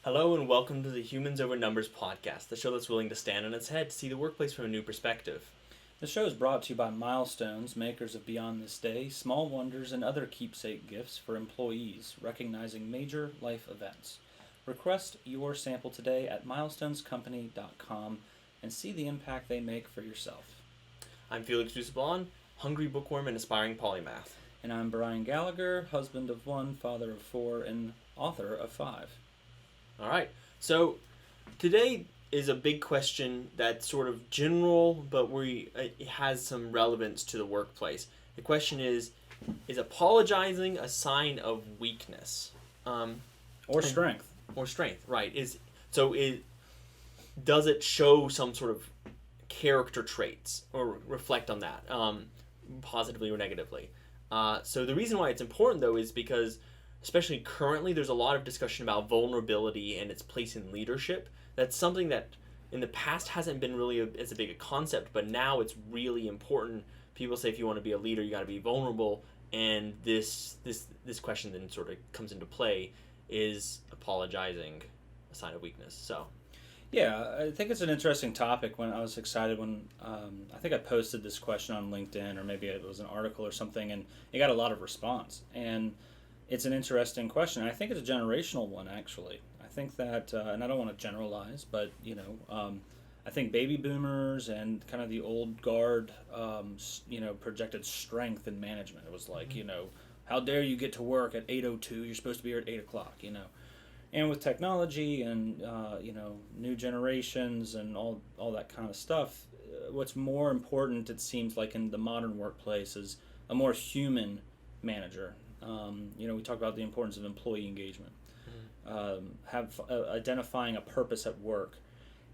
Hello and welcome to the Humans Over Numbers podcast, the show that's willing to stand on its head to see the workplace from a new perspective. The show is brought to you by Milestones, makers of Beyond This Day, Small Wonders, and other keepsake gifts for employees, recognizing major life events. Request your sample today at milestonescompany.com and see the impact they make for yourself. I'm Felix Dusablon, hungry bookworm and aspiring polymath. And I'm Brian Gallagher, husband of one, father of four, and author of 5. All right, so today is a big question that's sort of general, but it has some relevance to the workplace. The question is apologizing a sign of weakness? Or strength. Or strength, right. Does it show some sort of character traits or reflect on that, positively or negatively? So the reason why it's important, though, is because especially currently, there's a lot of discussion about vulnerability and its place in leadership. That's something that in the past hasn't been really as a big a concept, but now it's really important. People say if you want to be a leader, you got to be vulnerable, and this question then sort of comes into play: is apologizing a sign of weakness? So, yeah, I think it's an interesting topic. When I was excited when I think I posted this question on LinkedIn, or maybe it was an article or something, and it got a lot of response. And it's an interesting question. I think it's a generational one, actually. I think that, and I don't want to generalize, but I think baby boomers and kind of the old guard, projected strength in management. It was like, how dare you get to work at 8:02? You're supposed to be here at 8:00. And with technology and new generations and all that kind of stuff, what's more important, it seems like, in the modern workplace is a more human manager. We talk about the importance of employee engagement, identifying a purpose at work.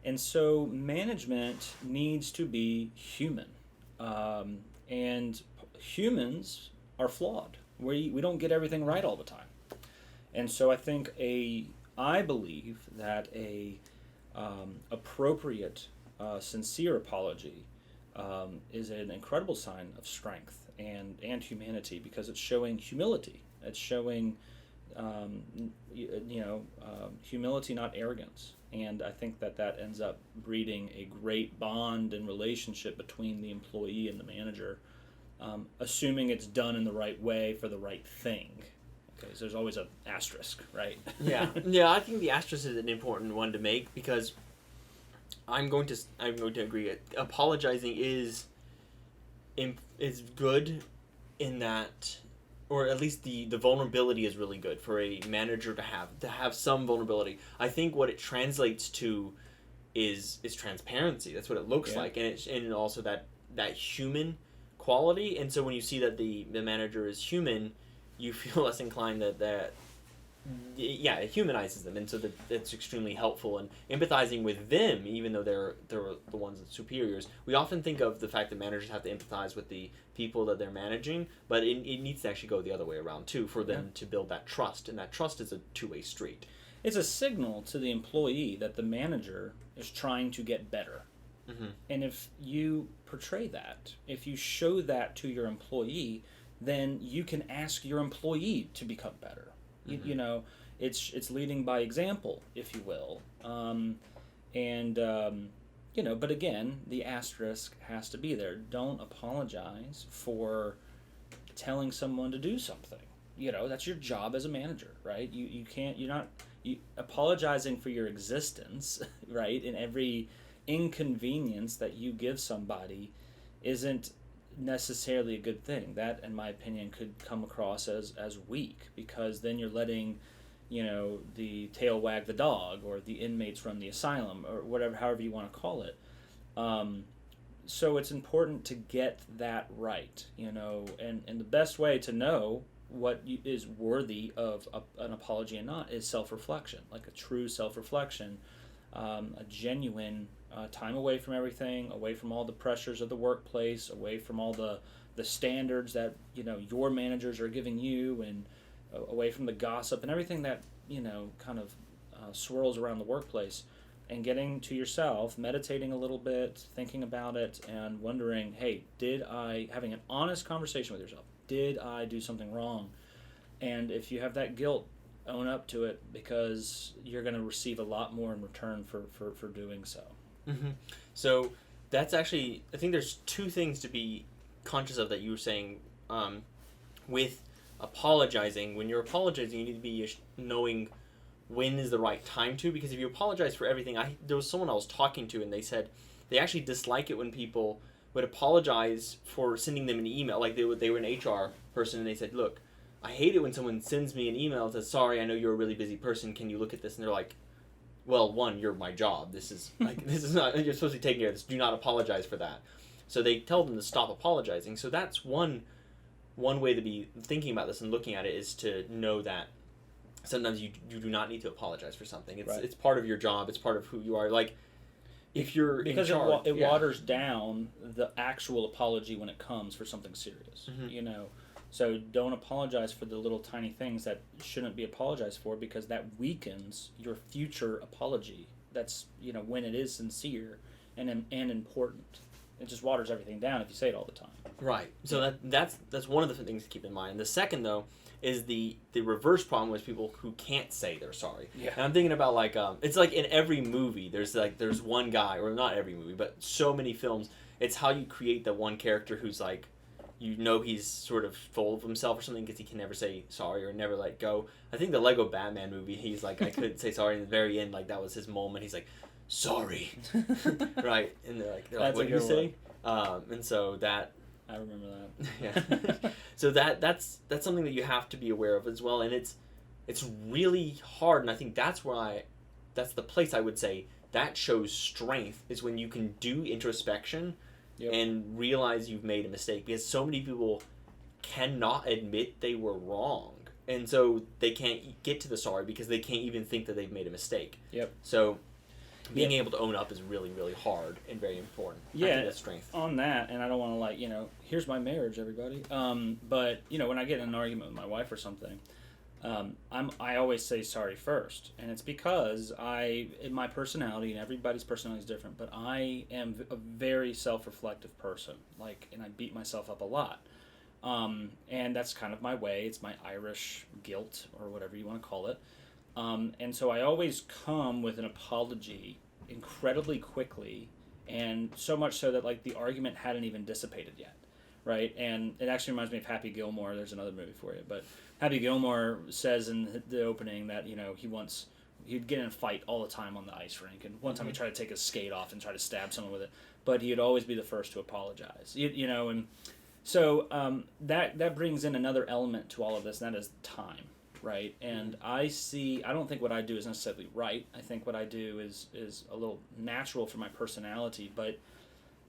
And so management needs to be human. And humans are flawed. We don't get everything right all the time. And so I believe that a appropriate, sincere apology is an incredible sign of strength and humanity, because it's showing humility. It's showing humility, not arrogance. And I think that ends up breeding a great bond and relationship between the employee and the manager, assuming it's done in the right way for the right thing. Okay, so there's always an asterisk, right? yeah, I think the asterisk is an important one to make, because I'm going to agree. Apologizing is good in that, or at least the vulnerability is really good for a manager to have some vulnerability. I think what it translates to is transparency. That's what it looks like, and also that human quality. And so when you see that the manager is human, you feel less inclined that it humanizes them, and so that's extremely helpful. And empathizing with them, even though they're the ones that superiors, we often think of the fact that managers have to empathize with the people that they're managing, but it needs to actually go the other way around too, for them to build that trust, and that trust is a two-way street. It's a signal to the employee that the manager is trying to get better. Mm-hmm. And if you portray that, if you show that to your employee, then you can ask your employee to become better. Mm-hmm. It's leading by example, if you will. But again, the asterisk has to be there. Don't apologize for telling someone to do something. That's your job as a manager, right? You apologizing for your existence, right? And every inconvenience that you give somebody isn't necessarily a good thing. That, in my opinion, could come across as weak, because then you're letting the tail wag the dog, or the inmates run the asylum, or whatever, however you want to call it. So it's important to get that right, and the best way to know what is worthy of an apology and not is self-reflection, like a true self-reflection, a genuine time away from everything, away from all the pressures of the workplace, away from all the standards that your managers are giving you, and away from the gossip and everything that kind of swirls around the workplace, and getting to yourself, meditating a little bit, thinking about it, and wondering, hey, having an honest conversation with yourself, did I do something wrong? And if you have that guilt own up to it, because you're going to receive a lot more in return for doing so. Mm-hmm. So that's actually, I think there's two things to be conscious of that you were saying. With apologizing, when you're apologizing, you need to be knowing when is the right time to, because if you apologize for everything, there was someone I was talking to, and they said they actually dislike it when people would apologize for sending them an email. Like they were an HR person, and they said, look, I hate it when someone sends me an email and says, sorry, I know you're a really busy person, can you look at this? And they're like, well, one, you're my job. This is not, you're supposed to be taking care of this. Do not apologize for that. So they tell them to stop apologizing. So that's one way to be thinking about this and looking at it, is to know that sometimes you do not need to apologize for something. It's part of your job. It's part of who you are. Like, if you're because in charge, it waters down the actual apology when it comes for something serious. Mm-hmm. So don't apologize for the little tiny things that shouldn't be apologized for, because that weakens your future apology. That's when it is sincere and important. It just waters everything down if you say it all the time. Right. So that's one of the things to keep in mind. The second, though, is the reverse problem with people who can't say they're sorry. Yeah. And I'm thinking about it's like in every movie there's one guy, or not every movie, but so many films, it's how you create the one character who's like, he's sort of full of himself or something because he can never say sorry or never let go. I think the Lego Batman movie, he's like, I couldn't say sorry, and at the very end, like, that was his moment. He's like, sorry. Right. And they're like what did you say? And so that, I remember that. yeah. So that's something that you have to be aware of as well, and it's really hard, and I think that's the place I would say that shows strength, is when you can do introspection. Yep. And realize you've made a mistake, because so many people cannot admit they were wrong, and so they can't get to the sorry because they can't even think that they've made a mistake. Yep. So being able to own up is really, really hard and very important. Yeah, I think that's strength. On that, and I don't want to here's my marriage, everybody. But when I get in an argument with my wife or something, I always say sorry first, and it's because in my personality, and everybody's personality is different, but I am a very self-reflective person, and I beat myself up a lot, and that's kind of my way. It's my Irish guilt, or whatever you want to call it, and so I always come with an apology incredibly quickly, and so much so that the argument hadn't even dissipated yet. Right, and it actually reminds me of Happy Gilmore. There's another movie for you, but Happy Gilmore says in the opening that he'd get in a fight all the time on the ice rink, and one time he tried to take his skate off and try to stab someone with it, but he'd always be the first to apologize. And so that brings in another element to all of this, and that is time, right? And I don't think what I do is necessarily right. I think what I do is a little natural for my personality, but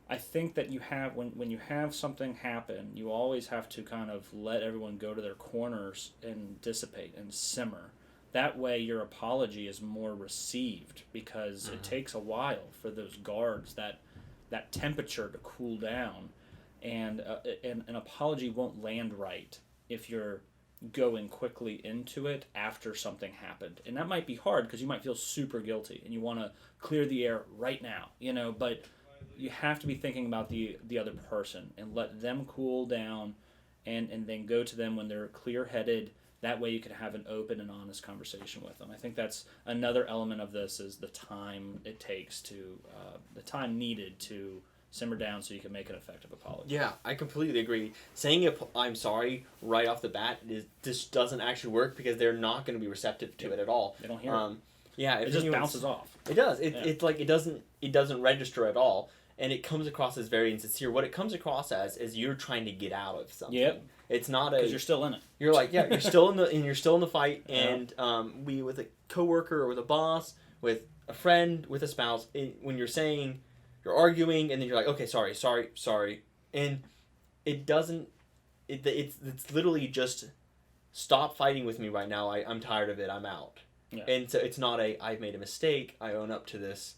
I think that when you have something happen, you always have to kind of let everyone go to their corners and dissipate and simmer. That way your apology is more received, because it takes a while for those guards, that temperature to cool down, and an apology won't land right if you're going quickly into it after something happened. And that might be hard, because you might feel super guilty and you want to clear the air right now, but you have to be thinking about the other person and let them cool down, and then go to them when they're clear-headed. That way you can have an open and honest conversation with them. I think that's another element of this, is the time it takes the time needed to simmer down so you can make an effective apology. Yeah, I completely agree. Saying I'm sorry right off the bat just doesn't actually work, because they're not going to be receptive to it at all. They don't hear it. Yeah, it just bounces off. It does. It's like it doesn't register at all. And it comes across as very insincere. What it comes across as is you're trying to get out of something. Yep. It's not because you're still in it. You're like, yeah, you're still in the fight, and with a coworker or with a boss, with a friend, with a spouse, when you're arguing, and then you're like, okay, sorry, and it doesn't. It's literally just stop fighting with me right now. I'm tired of it. I'm out. Yeah. And so it's not I've made a mistake. I own up to this.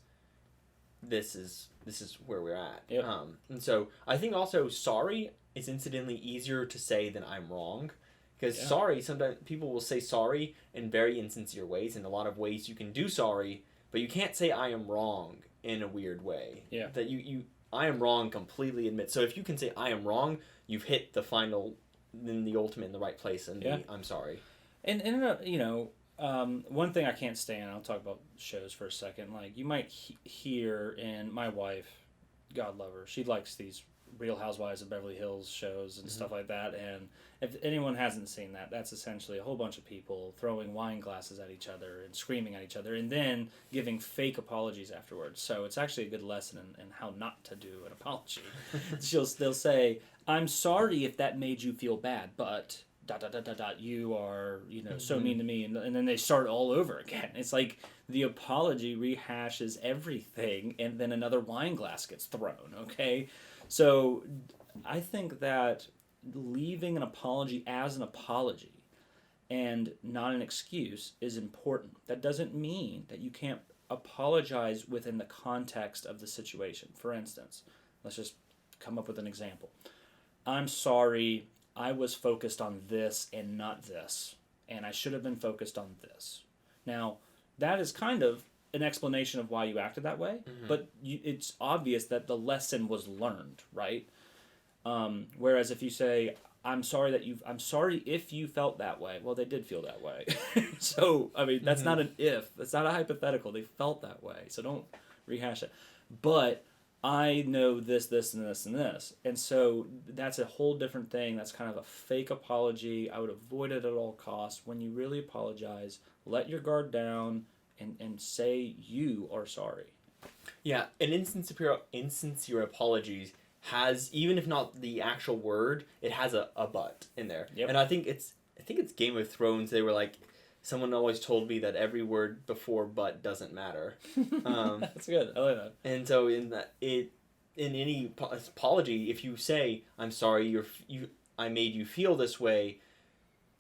This is where we're at. Yep. And so I think also sorry is incidentally easier to say than I'm wrong, because sorry, sometimes people will say sorry in very insincere ways. In a lot of ways you can do sorry, but you can't say I am wrong in a weird way. Yeah. That you I am wrong completely admit. So if you can say I am wrong, you've hit the final, then the ultimate in the right place, and I'm sorry. And One thing I can't stand, I'll talk about shows for a second. Like, you might hear, and my wife, God love her, she likes these Real Housewives of Beverly Hills shows and stuff like that. And if anyone hasn't seen that, that's essentially a whole bunch of people throwing wine glasses at each other and screaming at each other and then giving fake apologies afterwards. So it's actually a good lesson in how not to do an apology. They'll say, I'm sorry if that made you feel bad, but dot dot dot dot dot, you are, so mean to me, and then they start all over again. It's like the apology rehashes everything, and then another wine glass gets thrown. Okay, so I think that leaving an apology as an apology and not an excuse is important. That doesn't mean that you can't apologize within the context of the situation. For instance, let's just come up with an example. I'm sorry, I was focused on this and not this, and I should have been focused on this. Now, that is kind of an explanation of why you acted that way, but it's obvious that the lesson was learned, right? Whereas if you say, I'm sorry if you felt that way. Well, they did feel that way. So, I mean, that's not an if. That's not a hypothetical. They felt that way. So don't rehash it. But I know this, this, and this, and this. And so that's a whole different thing. That's kind of a fake apology. I would avoid it at all costs. When you really apologize, let your guard down and say you are sorry. Yeah, an insincere apologies has, even if not the actual word, it has a but in there. Yep. And I think it's Game of Thrones. They were like, someone always told me that every word before but doesn't matter. That's good. I like that. And so in any apology, if you say, I'm sorry, I made you feel this way,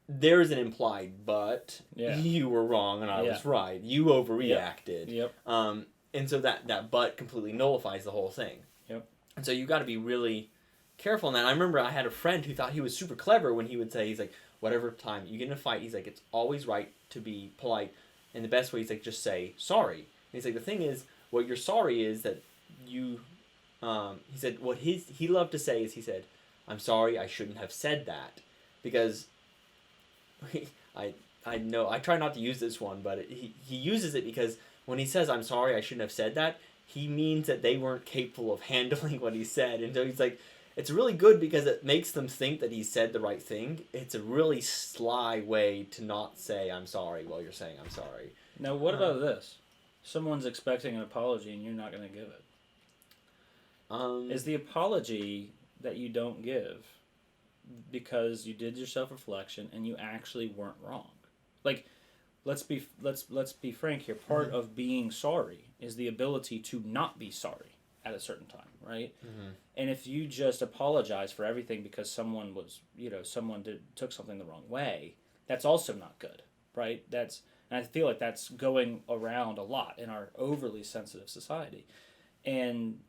there's an implied but. Yeah. You were wrong and I was right. You overreacted. Yep. And so that but completely nullifies the whole thing. Yep. And so you got to be really careful in that. I remember I had a friend who thought he was super clever when he would say, he's like, whatever time you get in a fight, he's like, it's always right to be polite. And the best way, he's like, just say sorry. And he's like, the thing is, what you're sorry is that you, he said, what he loved to say is, he said, I'm sorry, I shouldn't have said that. Because I know, I try not to use this one, but he uses it because when he says, I'm sorry, I shouldn't have said that, he means that they weren't capable of handling what he said. And so he's like, it's really good because it makes them think that he said the right thing. It's a really sly way to not say I'm sorry while you're saying I'm sorry. Now, what about this? Someone's expecting an apology and you're not going to give it. Is the apology that you don't give because you did your self-reflection and you actually weren't wrong? Like, let's be frank here. Part of being sorry is the ability to not be sorry at a certain time, right? And if you just apologize for everything because someone took something the wrong way, that's also not good, right? And I feel like that's going around a lot in our overly sensitive society. And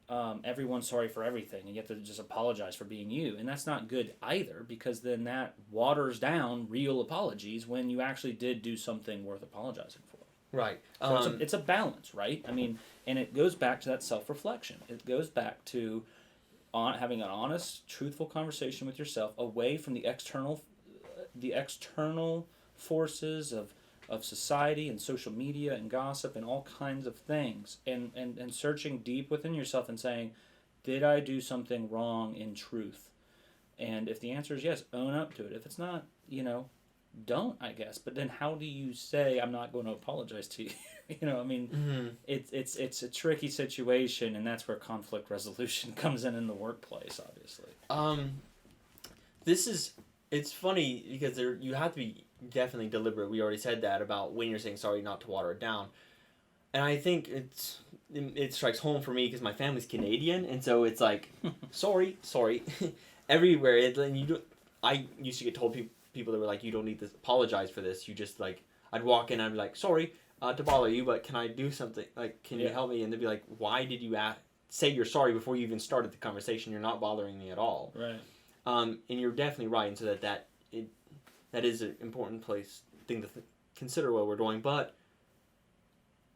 everyone's sorry for everything, and you have to just apologize for being you. And that's not good either, because then that waters down real apologies when you actually did do something worth apologizing for. Right. So it's a balance, right? I mean, and it goes back to that self-reflection. It goes back to having an honest, truthful conversation with yourself away from the external forces of society and social media and gossip and all kinds of things, and searching deep within yourself and saying, did I do something wrong in truth? And if the answer is yes, own up to it. If it's not, don't, I guess. But then how do you say, I'm not going to apologize to you? It's a tricky situation, and that's where conflict resolution comes in the workplace, obviously. It's funny because you have to be definitely deliberate. We already said that about when you're saying sorry, not to water it down. And I think it strikes home for me because my family's Canadian, and so it's like, sorry, everywhere. I used to get told people that were like, you don't need to apologize for this. You just like, I'd walk in, I'd be like, sorry to bother you, but can I do something? Like, can you help me? And they'd be like, why did you say you're sorry before you even started the conversation? You're not bothering me at all. Right. And you're definitely right, and so that is an important thing to consider while we're doing. But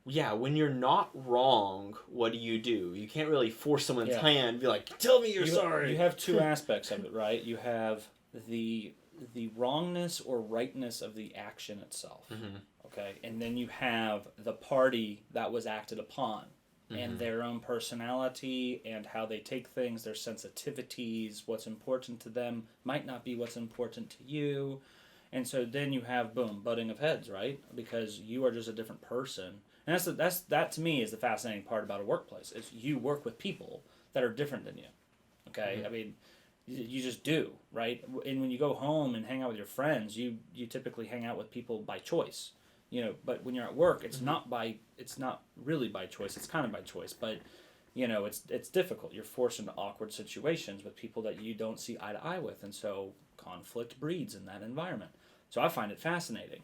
yeah, when you're not wrong, what do? You can't really force someone's hand and be like, tell me you're sorry. You have two aspects of it, right? You have the the wrongness or rightness of the action itself. Okay, and then you have the party that was acted upon, and their own personality and how they take things, their sensitivities, what's important to them might not be what's important to you. And so then you have, boom, butting of heads, right? Because you are just a different person. And that to me is the fascinating part about a workplace. Is you work with people that are different than you. Okay? I mean, you just do, right? And when you go home and hang out with your friends, you typically hang out with people by choice. But when you're at work, it's not really by choice. It's kind of by choice, but it's difficult. You're forced into awkward situations with people that you don't see eye to eye with, and so conflict breeds in that environment. So I find it fascinating,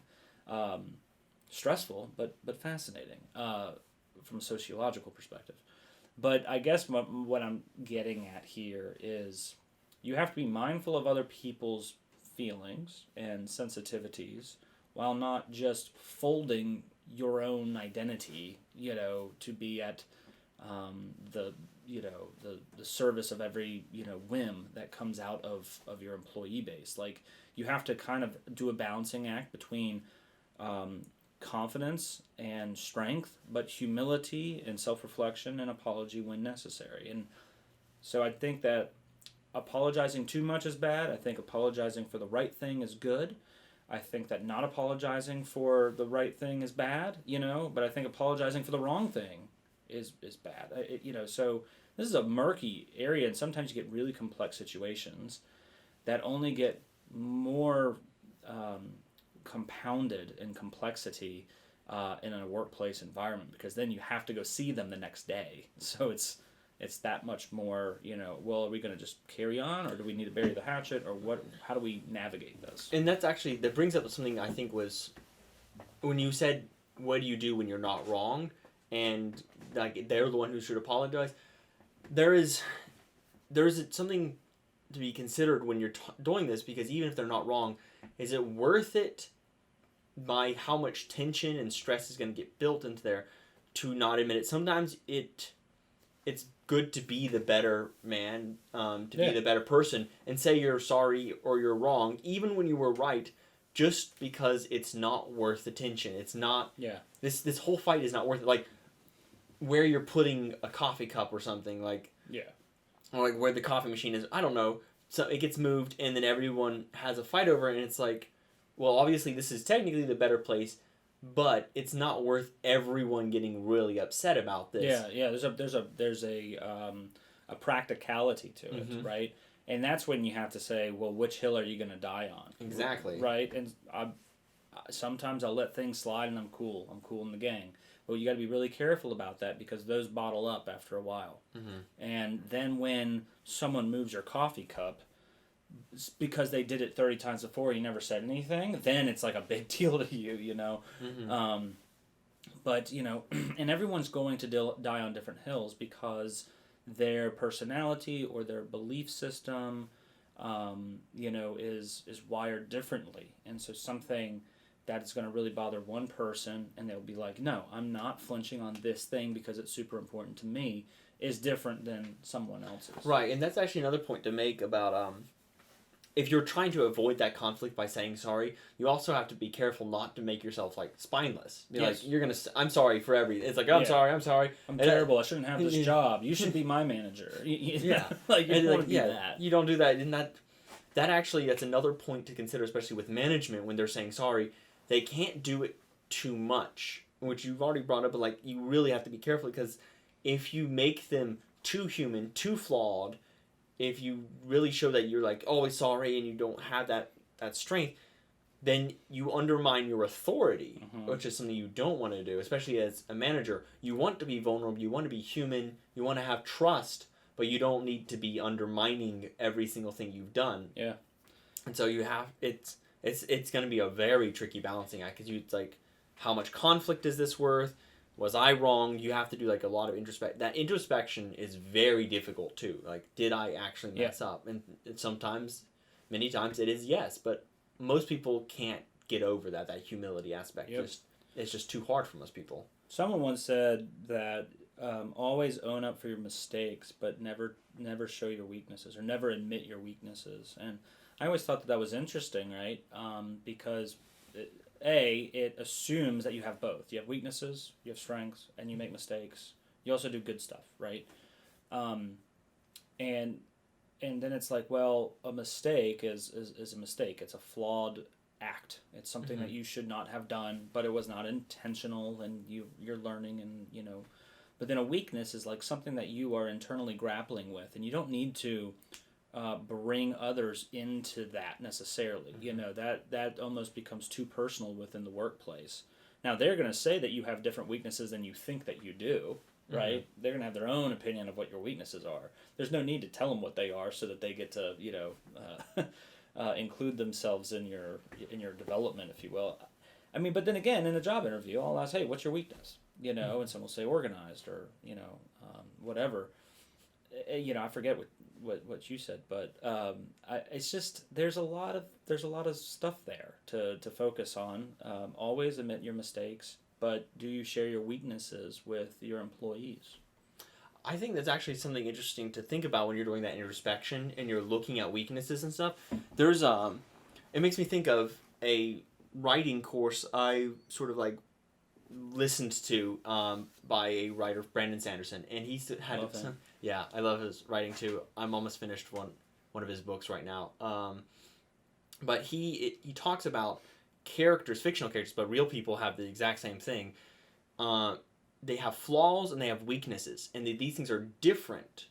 stressful, but fascinating from a sociological perspective. But I guess what I'm getting at here is you have to be mindful of other people's feelings and sensitivities, while not just folding your own identity, to be at the service of every whim that comes out of your employee base. Like, you have to kind of do a balancing act between confidence and strength, but humility and self-reflection and apology when necessary. And so I think that apologizing too much is bad. I think apologizing for the right thing is good. I think that not apologizing for the right thing is bad, but I think apologizing for the wrong thing is bad. So this is a murky area, and sometimes you get really complex situations that only get more compounded in complexity in a workplace environment, because then you have to go see them the next day. So it's that much more, well, are we going to just carry on, or do we need to bury the hatchet, or what? How do we navigate this? And that brings up something I think was, when you said, what do you do when you're not wrong, and like they're the one who should apologize, there is something to be considered when you're doing this, because even if they're not wrong, is it worth it by how much tension and stress is going to get built into there to not admit it? Sometimes it's good to be the better man, be the better person, and say you're sorry or you're wrong, even when you were right, just because it's not worth the tension. It's not. Yeah. This whole fight is not worth it. Like, where you're putting a coffee cup or something, like. Yeah. Or like where the coffee machine is. I don't know. So it gets moved, and then everyone has a fight over it, and it's like, well, obviously this is technically the better place, but it's not worth everyone getting really upset about this. Yeah. There's a practicality to it, right? And that's when you have to say, well, which hill are you going to die on? Exactly. Right. And sometimes I'll let things slide, and I'm cool. I'm cool in the gang. Well, you got to be really careful about that, because those bottle up after a while. And then when someone moves your coffee cup, because they did it 30 times before, you never said anything, then it's like a big deal to you, But, and everyone's going to die on different hills, because their personality or their belief system, is wired differently. And so something that is going to really bother one person, and they'll be like, no, I'm not flinching on this thing because it's super important to me, is different than someone else's. Right, and that's actually another point to make about if you're trying to avoid that conflict by saying sorry, you also have to be careful not to make yourself like spineless. Be like, you're gonna, I'm sorry for everything. It's like, I'm sorry, I'm terrible. I shouldn't have this job. You should be my manager. Like, you don't do that. You don't do that, and that's another point to consider, especially with management when they're saying sorry. They can't do it too much, which you've already brought up. But like, you really have to be careful, because if you make them too human, too flawed, if you really show that you're like always sorry and you don't have that strength, then you undermine your authority, which is something you don't want to do, especially as a manager. You want to be vulnerable, you want to be human, you want to have trust, but you don't need to be undermining every single thing you've done. Yeah. And so you have, it's going to be a very tricky balancing act, because it's like, how much conflict is this worth? Was I wrong? You have to do like a lot of introspection. That introspection is very difficult too. Like, did I actually mess up? And sometimes, many times it is yes, but most people can't get over that humility aspect. It's just too hard for most people. Someone once said that always own up for your mistakes, but never show your weaknesses, or never admit your weaknesses. And I always thought that that was interesting, right? Because it assumes that you have both. You have weaknesses, you have strengths, and you make mistakes. You also do good stuff, right? Um, and and then it's like, well, a mistake is a mistake. It's a flawed act. It's something that you should not have done, but it was not intentional, and you're learning, and But then a weakness is like something that you are internally grappling with, and you don't need to bring others into that necessarily. That almost becomes too personal within the workplace. Now they're going to say that you have different weaknesses than you think that you do, right? Mm-hmm. They're going to have their own opinion of what your weaknesses are. There's no need to tell them what they are so that they get to include themselves in your development, if you will. I mean, but then again, in a job interview, I'll ask, hey, what's your weakness? And someone will say organized, or whatever. I forget what you said, but it's just there's a lot of stuff there to focus on. Always admit your mistakes, but do you share your weaknesses with your employees? I think that's actually something interesting to think about when you're doing that introspection and you're looking at weaknesses and stuff. There's it makes me think of a writing course I sort of like listened to by a writer, Brandon Sanderson, and he had yeah, I love his writing too. I'm almost finished one of his books right now. But he talks about characters, fictional characters, but real people have the exact same thing. They have flaws and they have weaknesses, and these things are different.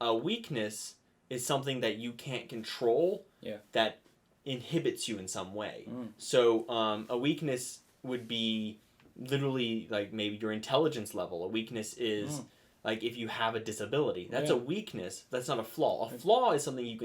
A weakness is something that you can't control. Yeah. That inhibits you in some way. So a weakness would be literally like maybe your intelligence level. A weakness is like if you have a disability. That's a weakness. That's not a flaw. A flaw is something you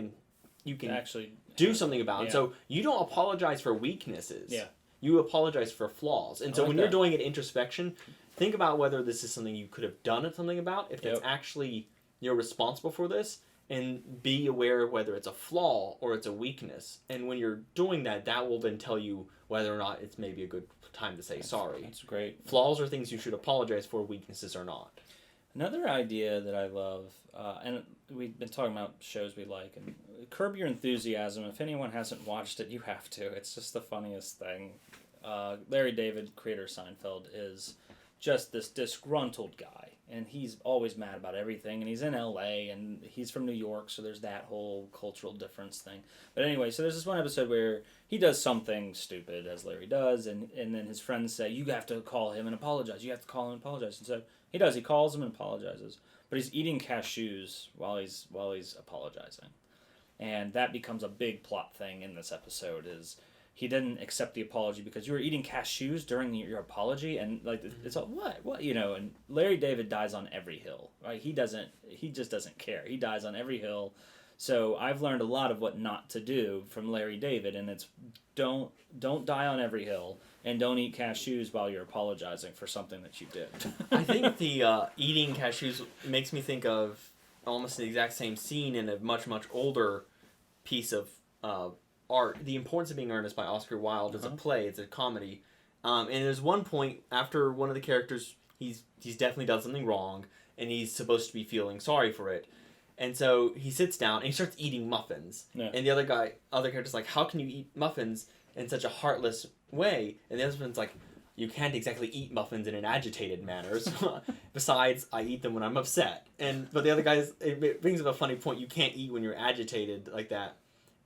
can actually do something about. And so you don't apologize for weaknesses. Yeah. You apologize for flaws. And so when you're doing an introspection, think about whether this is something you could have done something about, if it's actually you're responsible for this, and be aware of whether it's a flaw or it's a weakness. And when you're doing that, that will then tell you whether or not it's maybe a good time to say sorry. That's great. Flaws are things you should apologize for, weaknesses are not. Another idea that I love, and we've been talking about shows we like, and Curb Your Enthusiasm, if anyone hasn't watched it, you have to. It's just the funniest thing. Larry David, creator of Seinfeld, is just this disgruntled guy, and he's always mad about everything, and he's in LA, and he's from New York, so there's that whole cultural difference thing. But anyway, so there's this one episode where he does something stupid, as Larry does, and then his friends say, you have to call him and apologize. You have to call him and apologize. And so he does. He calls him and apologizes, but he's eating cashews while he's apologizing. And that becomes a big plot thing in this episode, is he didn't accept the apology because you were eating cashews during your apology, and like it's all what and Larry David dies on every hill, right? He just doesn't care. He dies on every hill. So I've learned a lot of what not to do from Larry David, and it's don't die on every hill, and don't eat cashews while you're apologizing for something that you did. I think the eating cashews makes me think of almost the exact same scene in a much, much older piece of art. The Importance of Being Earnest by Oscar Wilde is a play. It's a comedy. And there's one point after one of the characters, he's definitely done something wrong, and he's supposed to be feeling sorry for it. And so he sits down and he starts eating muffins. Yeah. And the other character's like, how can you eat muffins in such a heartless way? And the other one's like, you can't exactly eat muffins in an agitated manner. So, besides, I eat them when I'm upset. But the other guy, it brings up a funny point. You can't eat when you're agitated like that.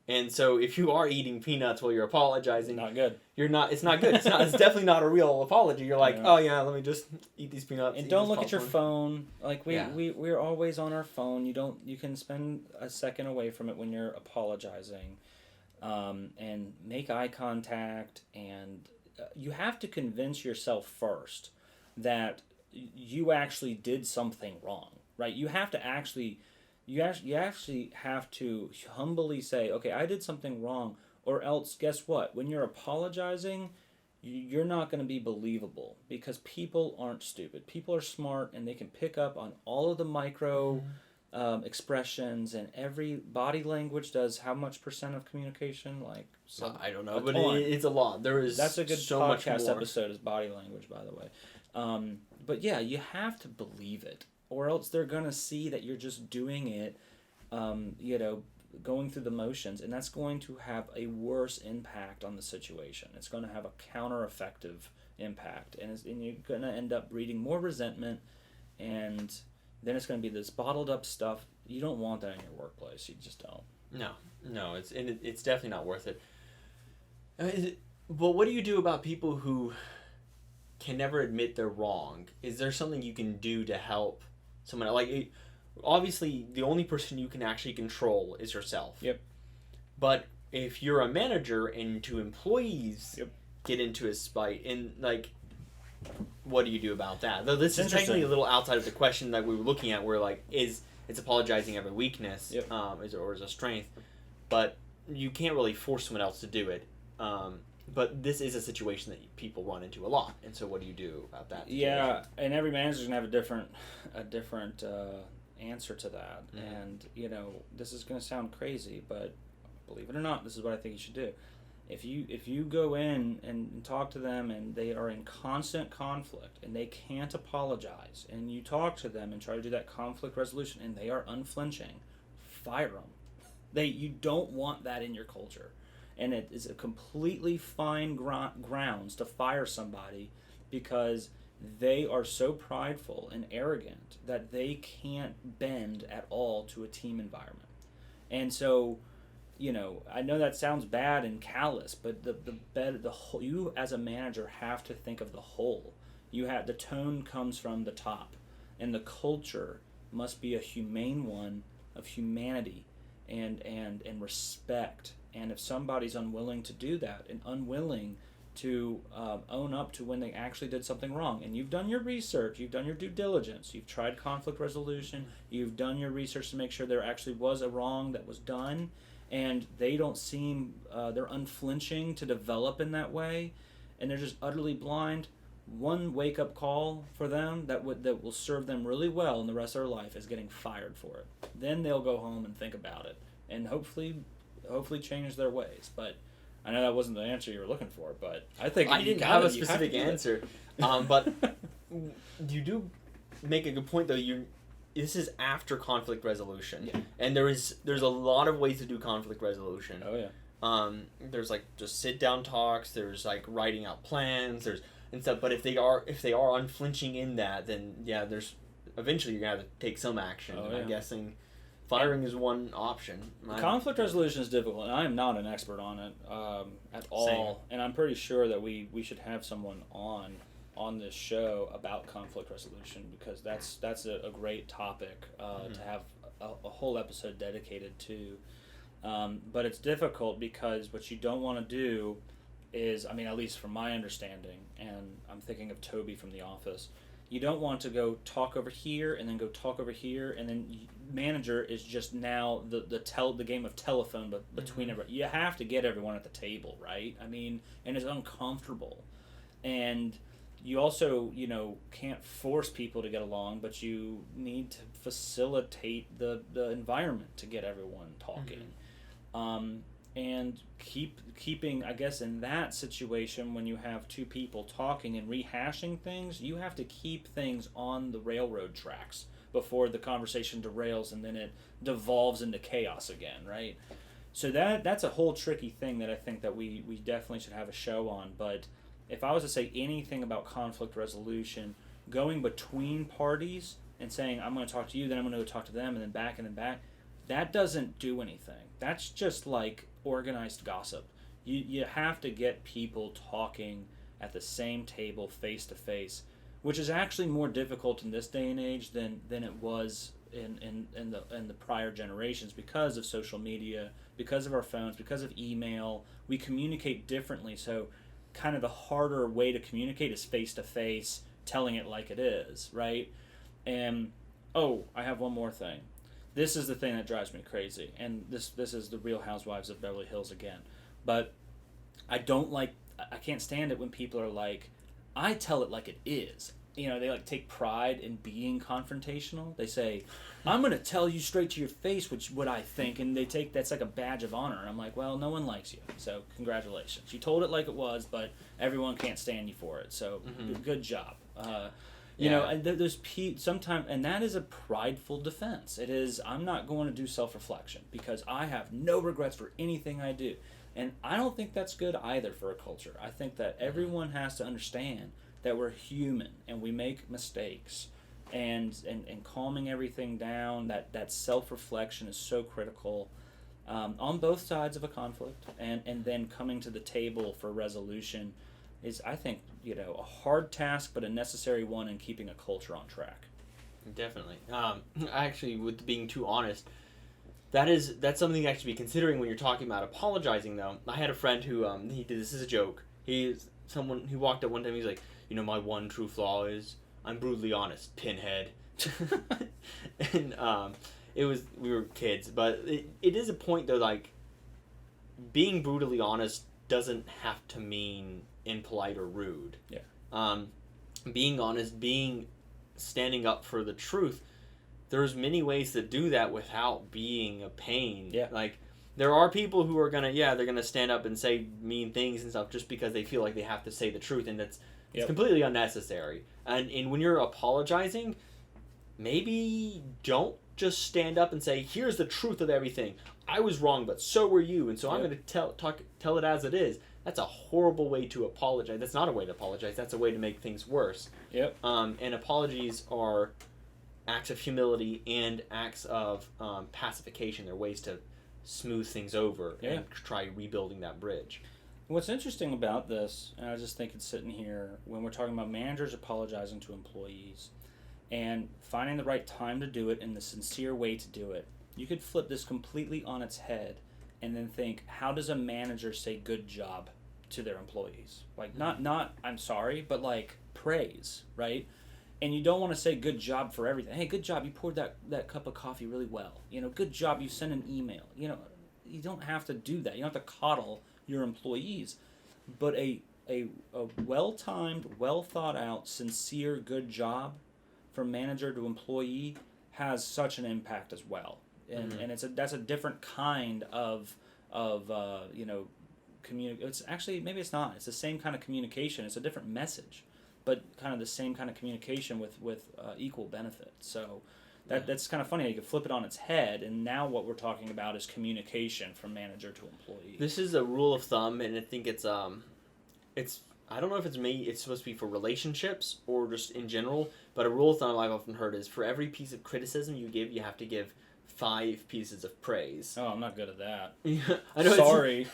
And so if you are eating peanuts while you're apologizing, not good. It's not good. It's definitely not a real apology. You're like, oh yeah, let me just eat these peanuts. And don't look at your phone. Like we're always on our phone. You can spend a second away from it when you're apologizing, and make eye contact. And you have to convince yourself first that you actually did something wrong, right? You have to actually. You actually have to humbly say, okay, I did something wrong, or else guess what? When you're apologizing, you're not going to be believable, because people aren't stupid. People are smart, and they can pick up on all of the micro expressions, and every body language does how much % of communication? I don't know, but it's a lot. That's a good podcast episode, is body language, by the way. But yeah, you have to believe it. Or else they're going to see that you're just doing it, going through the motions, and that's going to have a worse impact on the situation. It's going to have a counter-effective impact, and you're going to end up breeding more resentment, and then it's going to be this bottled up stuff. You don't want that in your workplace. You just don't. No, it's definitely not worth it. But what do you do about people who can never admit they're wrong? Is there something you can do to help someone? Obviously, the only person you can actually control is yourself. Yep. But if you're a manager and two employees get into a spite, and what do you do about that? Though this is technically a little outside of the question that we were looking at, where it's apologizing every weakness, or is a strength, but you can't really force someone else to do it. But this is a situation that people run into a lot, and so what do you do about that situation? Yeah, and every manager's gonna have a different answer to that. Mm-hmm. And this is gonna sound crazy, but believe it or not, this is what I think you should do. If you go in and talk to them and they are in constant conflict and they can't apologize, and you talk to them and try to do that conflict resolution and they are unflinching, fire them. You don't want that in your culture. And it is a completely fine grounds to fire somebody because they are so prideful and arrogant that they can't bend at all to a team environment. And so, I know that sounds bad and callous, but the whole, you as a manager have to think of the whole. The tone comes from the top, and the culture must be a humane one of humanity and respect. And if somebody's unwilling to do that and unwilling to own up to when they actually did something wrong, and you've done your research, you've done your due diligence, you've tried conflict resolution, you've done your research to make sure there actually was a wrong that was done, and they don't seem, they're unflinching to develop in that way, and they're just utterly blind, one wake-up call for them that will serve them really well in the rest of their life is getting fired for it. Then they'll go home and think about it, and hopefully change their ways. But I know that wasn't the answer you were looking for, but I think I didn't have a specific answer. But you do make a good point, though. This is after conflict resolution, and there's a lot of ways to do conflict resolution. Oh yeah. There's just sit down talks. There's writing out plans. There's and stuff. But if they are unflinching in that, then there's eventually you're gonna have to take some action. Oh, yeah. I'm guessing. Firing is one option. Conflict resolution is difficult, and I am not an expert on it at all. Same. And I'm pretty sure that we should have someone on this show about conflict resolution, because that's a great topic to have a whole episode dedicated to. But it's difficult because what you don't want to do is, at least from my understanding, and I'm thinking of Toby from The Office, you don't want to go talk over here and then go talk over here, and then manager is just now the game of telephone, but between everybody. You have to get everyone at the table, right? And it's uncomfortable, and you also can't force people to get along, but you need to facilitate the environment to get everyone talking. And keeping, I guess, in that situation, when you have two people talking and rehashing things, you have to keep things on the railroad tracks before the conversation derails and then it devolves into chaos again, right? So that's a whole tricky thing that I think that we definitely should have a show on. But if I was to say anything about conflict resolution, going between parties and saying, I'm going to talk to you, then I'm going to go talk to them, and then back, that doesn't do anything. That's just like organized gossip. You have to get people talking at the same table face to face, which is actually more difficult in this day and age than it was in the prior generations, because of social media, because of our phones, because of email. We communicate differently, so kind of the harder way to communicate is face to face, telling it like it is, right? And I have one more thing. This is the thing that drives me crazy, and this is the Real Housewives of Beverly Hills again. But I can't stand it when people are like, I tell it like it is. They take pride in being confrontational. They say, I'm going to tell you straight to your face what I think, and that's like a badge of honor. And I'm like, well, no one likes you, so congratulations. You told it like it was, but everyone can't stand you for it, so good job. You know, and there's sometimes, and that is a prideful defense. It is, I'm not going to do self-reflection because I have no regrets for anything I do. And I don't think that's good either for a culture. I think that everyone has to understand that we're human and we make mistakes. And calming everything down, that self-reflection is so critical on both sides of a conflict. And then coming to the table for resolution is, I think, a hard task, but a necessary one in keeping a culture on track. Definitely. Actually, with being too honest, that's something to actually be considering when you're talking about apologizing. Though I had a friend who he did this as a joke. He walked up one time. He's like, my one true flaw is I'm brutally honest, pinhead. And we were kids, but it is a point though. Like, being brutally honest doesn't have to mean impolite or rude. Yeah. Being honest, standing up for the truth. There's many ways to do that without being a pain. Yeah. Like, there are people who are they're gonna stand up and say mean things and stuff just because they feel like they have to say the truth, and it's completely unnecessary. And when you're apologizing, maybe don't just stand up and say, "Here's the truth of everything. I was wrong, but so were you, and so I'm gonna tell it as it is." That's a horrible way to apologize. That's not a way to apologize. That's a way to make things worse. Yep. And apologies are acts of humility and acts of pacification. They're ways to smooth things over and try rebuilding that bridge. What's interesting about this, and I just think it's sitting here, when we're talking about managers apologizing to employees and finding the right time to do it and the sincere way to do it, you could flip this completely on its head and then think, how does a manager say good job to their employees? Like, not I'm sorry, but like praise, right? And you don't want to say good job for everything. Hey, good job, you poured that cup of coffee really well. Good job, you sent an email. You don't have to do that. You don't have to coddle your employees. But a well-timed, well-thought-out, sincere good job from manager to employee has such an impact as well. And that's a different kind of It's actually, maybe it's not. It's the same kind of communication. It's a different message, but kind of the same kind of communication with equal benefit. So that's kind of funny. You can flip it on its head, and now what we're talking about is communication from manager to employee. This is a rule of thumb, and I think it's I don't know if it's supposed to be for relationships or just in general, but a rule of thumb I've often heard is for every piece of criticism you give, you have to give 5 pieces of praise. Oh, I'm not good at that. I know. Sorry.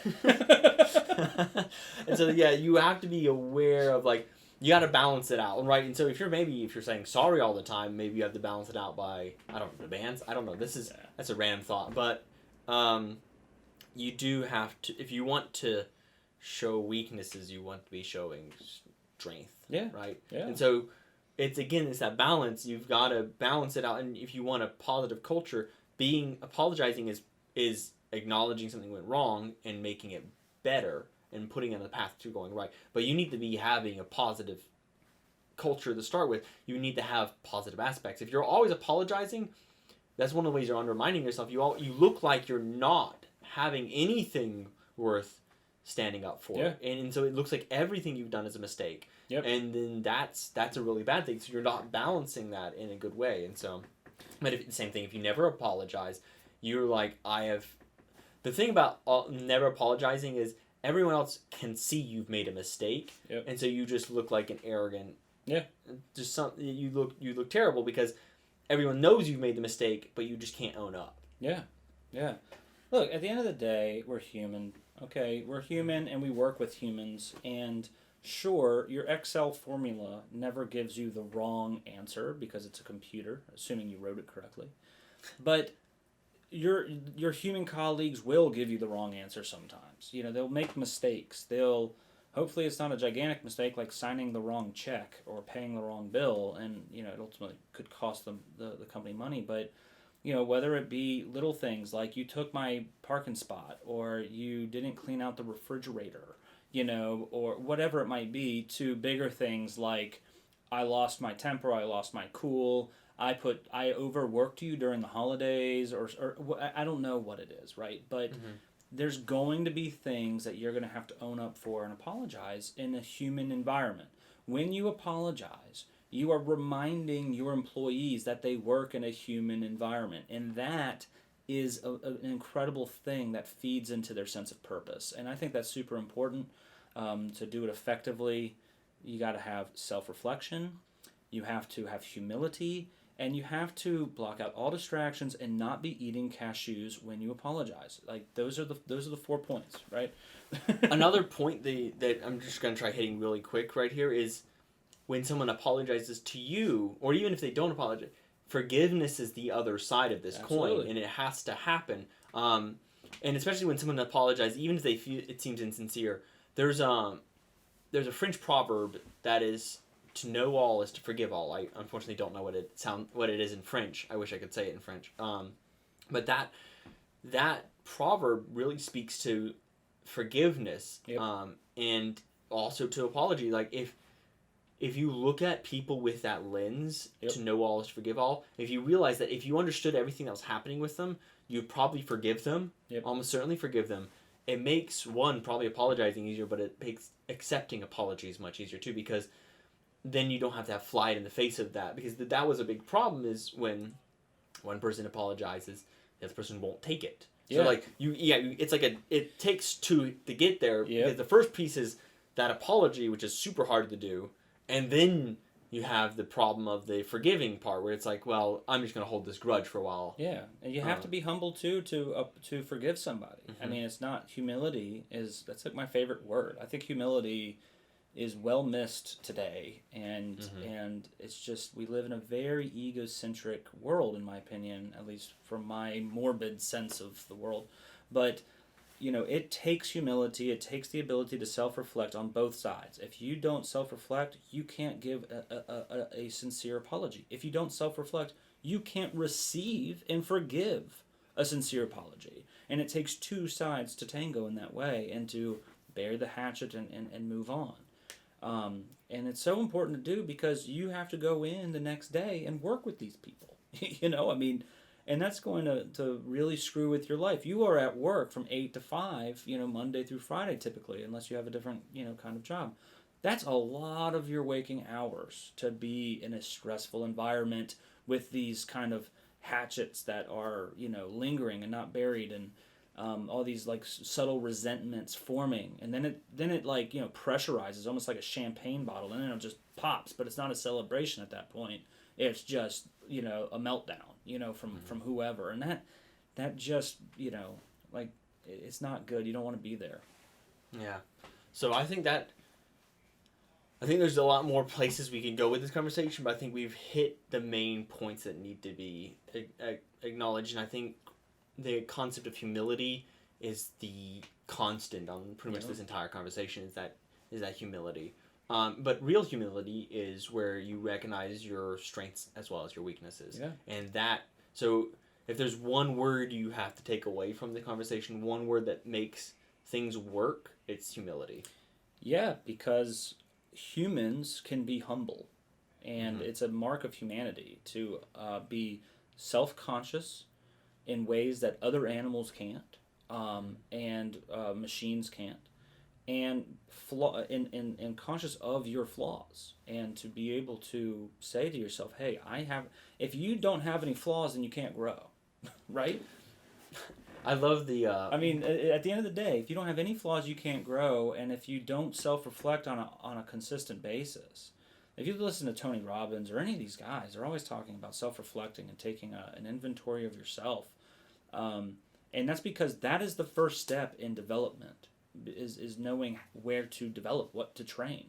And so you have to be aware of, like, you got to balance it out, right? And so if you're saying sorry all the time, maybe you have to balance it out by, I don't know, demands. I don't know. That's a random thought, but you do have to, if you want to show weaknesses, you want to be showing strength. Yeah. Right. Yeah. And so it's that balance. You've got to balance it out, and if you want a positive culture, apologizing is acknowledging something went wrong and making it better and putting it on the path to going right. But you need to be having a positive culture to start with. You need to have positive aspects. If you're always apologizing, that's one of the ways you're undermining yourself. You look like you're not having anything worth standing up for. Yeah. And so it looks like everything you've done is a mistake. Yep. And then that's a really bad thing. So you're not balancing that in a good way. And so, but the same thing, if you never apologize, you're like, the thing about never apologizing is everyone else can see you've made a mistake. Yep. And so you just look like an arrogant. Yeah. You look terrible because everyone knows you've made the mistake, but you just can't own up. Yeah. Yeah. Look, at the end of the day, we're human. Okay, we're human and we work with humans, and sure, your Excel formula never gives you the wrong answer because it's a computer, assuming you wrote it correctly. But your human colleagues will give you the wrong answer sometimes. They'll make mistakes. Hopefully it's not a gigantic mistake like signing the wrong check or paying the wrong bill, and it ultimately could cost them the company money, but whether it be little things like you took my parking spot or you didn't clean out the refrigerator, or whatever it might be, to bigger things like I lost my temper, I lost my cool, I overworked you during the holidays, or I don't know what it is, right? But there's going to be things that you're going to have to own up for and apologize in a human environment. When you apologize, You are reminding your employees that they work in a human environment, and that is an incredible thing that feeds into their sense of purpose. And I think that's super important. To do it effectively, you got to have self-reflection, you have to have humility, and you have to block out all distractions and not be eating cashews when you apologize. Like those are the 4 points, right? Another point that I'm just going to try hitting really quick right here is when someone apologizes to you, or even if they don't apologize, forgiveness is the other side of this Absolutely. coin, and it has to happen. And especially when someone apologizes, even if they feel it seems insincere, there's a French proverb that is, "To know all is to forgive all." I unfortunately don't know what it is in French. I wish I could say it in French. But that proverb really speaks to forgiveness, Yep. and also to apology. Like if you look at people with that lens, Yep. to know all is to forgive all, if you realize that if you understood everything that was happening with them, you'd probably forgive them. Yep. Almost certainly forgive them. It makes one probably apologizing easier, but it makes accepting apologies much easier too, because then you don't have to have fly in the face of that, because that was a big problem, is when one person apologizes, the other person won't take it. Yeah. So like it's like it takes two to get there. Yep. Because the first piece is that apology, which is super hard to do, and then you have the problem of the forgiving part, where it's like, well, I'm just gonna hold this grudge for a while. Yeah, and you have to be humble too to forgive somebody. I Mhm. mean, it's not humility that's like my favorite word. I think humility is well missed today, and it's just we live in a very egocentric world, in my opinion, at least from my morbid sense of the world. But it takes humility. It takes the ability to self-reflect on both sides. If you don't self-reflect, you can't give a sincere apology. If you don't self-reflect, you can't receive and forgive a sincere apology. And it takes two sides to tango in that way, and to bury the hatchet and move on. And it's so important to do, because you have to go in the next day and work with these people. I mean, and that's going to really screw with your life. You are at work from 8 to 5, Monday through Friday typically, unless you have a different, kind of job. That's a lot of your waking hours to be in a stressful environment with these kind of hatchets that are, lingering and not buried, and all these like subtle resentments forming, and then it like pressurizes, almost like a champagne bottle, and then it just pops. But it's not a celebration at that point. It's just a meltdown, from whoever, and that just like it's not good. You don't want to be there. Yeah. So I think there's a lot more places we can go with this conversation, but I think we've hit the main points that need to be acknowledged, and I think the concept of humility is the constant on pretty much this entire conversation. Is that humility, but real humility is where you recognize your strengths as well as your weaknesses. Yeah. And so if there's one word you have to take away from the conversation, one word that makes things work, it's humility. Yeah, because humans can be humble, and it's a mark of humanity to be self-conscious in ways that other animals can't, and machines can't, and and conscious of your flaws, and to be able to say to yourself, "Hey, if you don't have any flaws, then you can't grow," right? I love the. I mean, at the end of the day, if you don't have any flaws, you can't grow, and if you don't self-reflect on a consistent basis. If you listen to Tony Robbins or any of these guys, they're always talking about self-reflecting and taking an inventory of yourself. And that's because that is the first step in development, is knowing where to develop, what to train,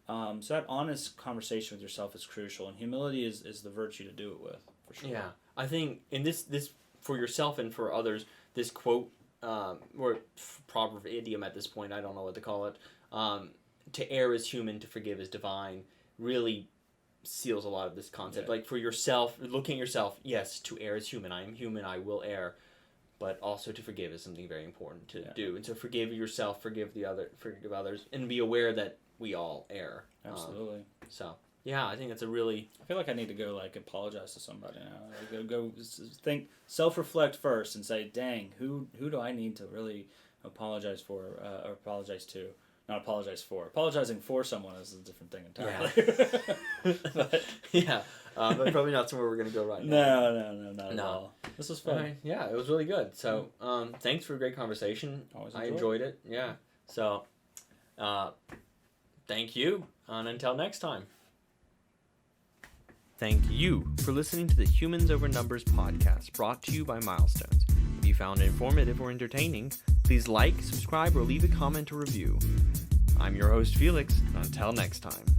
So that honest conversation with yourself is crucial, and humility is the virtue to do it with, for sure. Yeah, I think in this for yourself and for others, this quote, or proverb, idiom at this point, I don't know what to call it, to err is human, to forgive is divine, really seals a lot of this concept. Yeah. Like for yourself, looking at yourself, yes, to err is human. I am human, I will err. But also to forgive is something very important to do. And to forgive yourself, forgive others, and be aware that we all err. Absolutely. So, yeah, I think that's a really... I feel like I need to go, apologize to somebody now. Go think, self-reflect first and say, dang, who do I need to really apologize for, or apologize to Not apologize for. Apologizing for someone is a different thing entirely. But, yeah, but probably not somewhere we're gonna go right now. No, not at all. This was fun. Right. Yeah, it was really good. So, thanks for a great conversation. Always I enjoyed it. Yeah. So, thank you, and until next time. Thank you for listening to the Humans Over Numbers podcast, brought to you by Milestones. If you found it informative or entertaining, please like, subscribe, or leave a comment or review. I'm your host, Felix, and until next time.